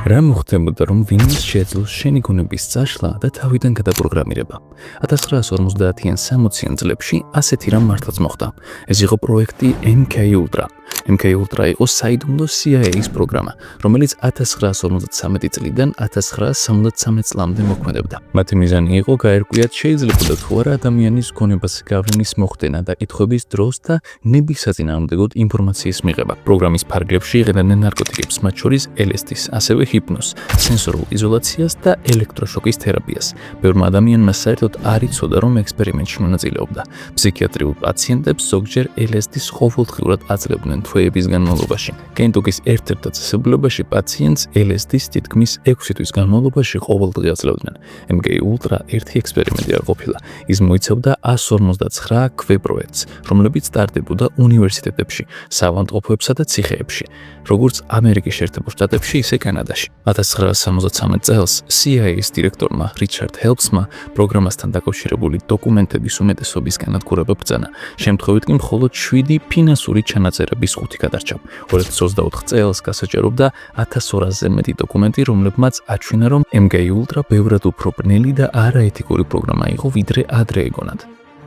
რა მოხდებოდა, რომ ვინმეს შეეძლოს შენი გონების წაშლა და თავიდან გადაპროგრამირება. 1950-ან 60-იან წლებში ასეთი რამ მართლაც მოხდა. ეს იყო პროექტი MK Ultra. MK Ultra იყო საიდუმლო CIA-ის პროგრამა, რომელიც 1953 წლიდან 1973 წლამდე მოქმედებდა. მათი მიზანი იყო გაერკვიათ შეიძლებოდა თუ არა ადამიანის გონებას გავლენის მოხდენა და კითხვების დროს და ნების საწინააღმდეგოდ ინფორმაციის მიღება. პროგრამის ფარგლებში იყენებდნენ ნარკოტიკებს, მათ შორის LSD-ს, ასევე ჰიპნოზს, სენსორულ იზოლაციას და ელექტროშოკის თერაპიას. ბევრმა ადამიანმა საერთოდ არ იცოდა, რომ ექსპერიმენტში მონაწილეობდა. ფსიქიატრიულ პაციენტებს ზოგჯერ LSD-ს ყოველდღიურად აძლევდნენ თვეების განმავლობაში. კენტუკის ერთ-ერთ დაწესებულებაში პაციენტს LSD-ს თითქმის 6 თვის განმავლობაში ყოველდღე აძლევდნენ. MK Ultra ერთი ექსპერიმენტი არ ყოფილა. ის მოიცავდა 159 ქვეპროექტს, რომლებიც ტარდებოდა უნივერსიტეტებში, საავადმყოფოებსა და ციხეებში, როგორც ამერიკის შეერთებულ შტატებში, ისე კანადაში. 1973 წელს CIA-ის დირექტორმა რიჩარდ ჰელფსმა პროგრამასთან დაკავშირებული დოკუმენტების უმეტესობის განადგურება ბრძანა. შემთხვევით კი მხოლოდ 7 ფინანსური ჩანაწერების 5 გადარჩა. 2024 წელს გასაჭირობდა 1200-ზე მეტი დოკუმენტი, რომლებმაც აჩვენა, რომ MK Ultra ბევრად უფრო ბნელი და არაეთიკური პროგრამა იყო, ვიდრე ადრე ეგონათ.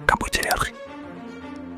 გამორჩენი არხი.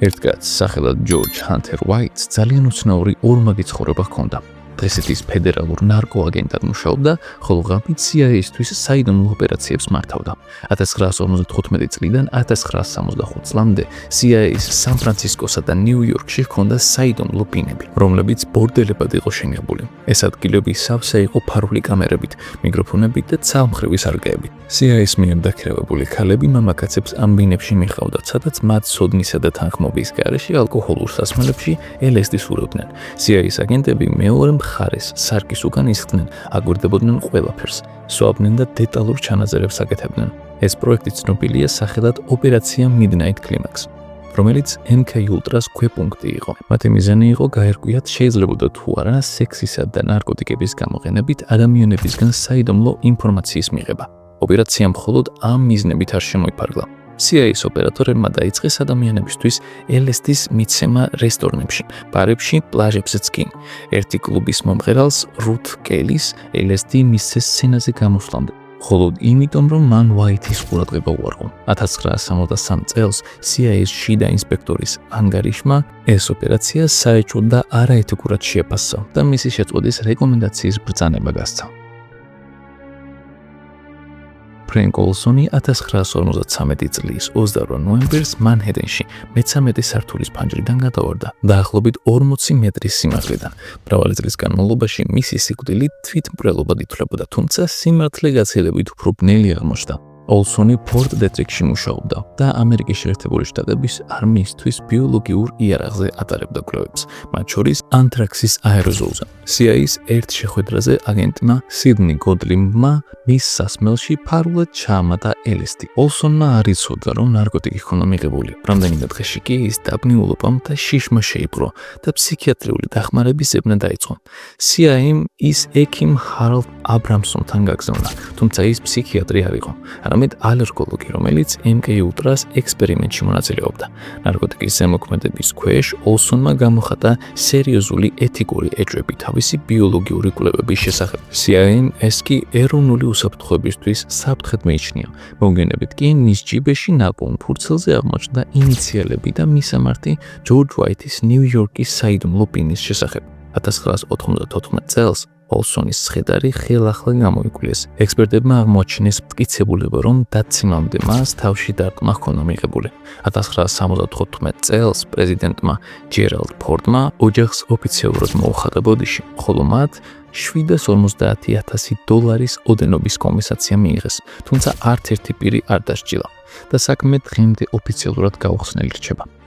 ერთ კაცს სახელად ჯორჯ ჰანტერ უაიტს ძალიან უცნაური ორმაგი ცხოვრება ჰქონდა. დღესით ფედერალურ ნარკოაგენტად მუშაობდა, ხოლო ღამით CIA-ისთვის საიდუმლო ოპერაციებს მართავდა. 1955 წლიდან 1965 წლამდე CIA-ის სან-ფრანცისკოსა და ნიუ-იორკში ჰქონდა საიდუმლო ბინები, რომლებიც ბორდელებად იყო შენიღებული. ეს ადგილები სავსე იყო ფარული კამერებით, მიკროფონებით და ცალმხრივი სარკეებით. CIA-ის მიერ დაქირავებული ქალები მამაკაცებს ამ ბინებში მიხავდათ, სადაც მათ სოდნისა და თანხმობის გარეშე ალკოჰოლურ სასმელებში LSD-ს ურევდნენ. CIA-ის აგენტები მეორე მხარეს სარკის უკან ისხდნენ, აგვირდებოდნენ ყველაფერს, სვავდნენ და დეტალურ ჩანაწერებს აკეთებდნენ. ეს პროექტი ცნობილია სახელად ოპერაცია Midnight Climax, რომელიც MK Ultra-ს ქვეპუნქტი იყო. მათი მიზანი იყო გაერკვიათ შეიძლებოდა თუ არა სექსისა და ნარკოტიკების გამოყენებით ადამიანებისგან საიდუმლო ინფორმაციის მიღება. ოპერაცია მხოლოდ ამ მიზნებით არ შემოიფარგლა. CIA-ის ოპერატორებმა დაიწყეს ადამიანებისთვის LSD-ს მიცემა რესტორნებში, ბარებში, პლაჟებზეც კი. ერთი კლუბის მომღერალს რუთ კელის LSD მისცეს სცენაზე გამოსვლამდე, მხოლოდ იმიტომ, რომ მან უაითის ყურადღება უარყო. 1963 წელს CIA-ის შიდა ინსპექტორის ანგარიშმა ეს ოპერაცია საეჭვოდ და არაეთიკურად შეაფასა და მისი შეწყვეტის რეკომენდაციის ბრძანება გასცა. ფრენკ ოლსონი 1953 წლის 28 ნოემბერს მანჰეტენში მე-13 სართულის ფანჯრიდან გადავარდა, დაახლოებით 40 მეტრის სიმაღლიდან. მრავალი წლის განმავლობაში მისი სიკვდილი თვითმკვლელობად ითვლებოდა, თუმცა სიმართლე გაცილებით უფრო ბნელი აღმოჩნდა. ოლსონი ფორტ დეტრიქში მუშაობდა და ამერიკის შეერთებული შტატების არმიისთვის ბიოლოგიურ იარაღზე ატარებდა კვლევებს, მათ შორის ანთრაქსის აეროზოლზე. CIA-ის ერთ შეხვედრაზე აგენტმა სიდნი გოდლიმმა მის სასმელში ფარულად ჩაამატა LSD. ოლსონმა არ იცოდა, რომ ნარკოტიკი ჰქონდა მიღებული. რამდენიმე დღეში კი ის დაბნიულობამ და შიშმა შეიპყრო და ფსიქიატრიული დახმარების ზებნა დაიწყო. CIA-მ ის ექიმ ჰარალდ აბრამსონთან გაგზავნა, თუმცა ის ფსიქიატრი არ იყო, არამედ ალერგოლოგი, რომელიც MK Ultra-ს ექსპერიმენტში მონაწილეობდა. ნარკოტიკის ზემოქმედების ქვეშ ოლსონმა გამოხატა სერიოზული ეთიკური ეჭვები თავისი ბიოლოგიური კვლევების შესახებ. CIA-მ ეს კი ეროვნული უსაფრთხოებისთვის საფრთხედ მეიჩნია. მოგვიანებით კი მის ჯიბეში ნაპოვნ ფურცელზე აღმოჩნდა ინიციალები და მისამართი ჯორჯ უაითის ნიუ-იორკის საიდუმლო ბინის შესახებ. 1994 წელს ოლსონის ცხედარი ხელახლა გამოიკვლიეს. ექსპერტებმა აღმოაჩინეს მტკიცებულება, რომ დაცემამდე მას თავში დარტყმა ჰქონდა მიღებული. 1975 წელს პრეზიდენტმა ჯერალდ ფორდმა ოჯახს ოფიციალურად მოუხადა ბოდიში, ხოლო მათ $750,000 ოდენობის კომპენსაცია მიიღეს, თუმცა არც ერთი პირი არ დასჯილა და საქმე დღემდე ოფიციალურად გაუხსნელი რჩება.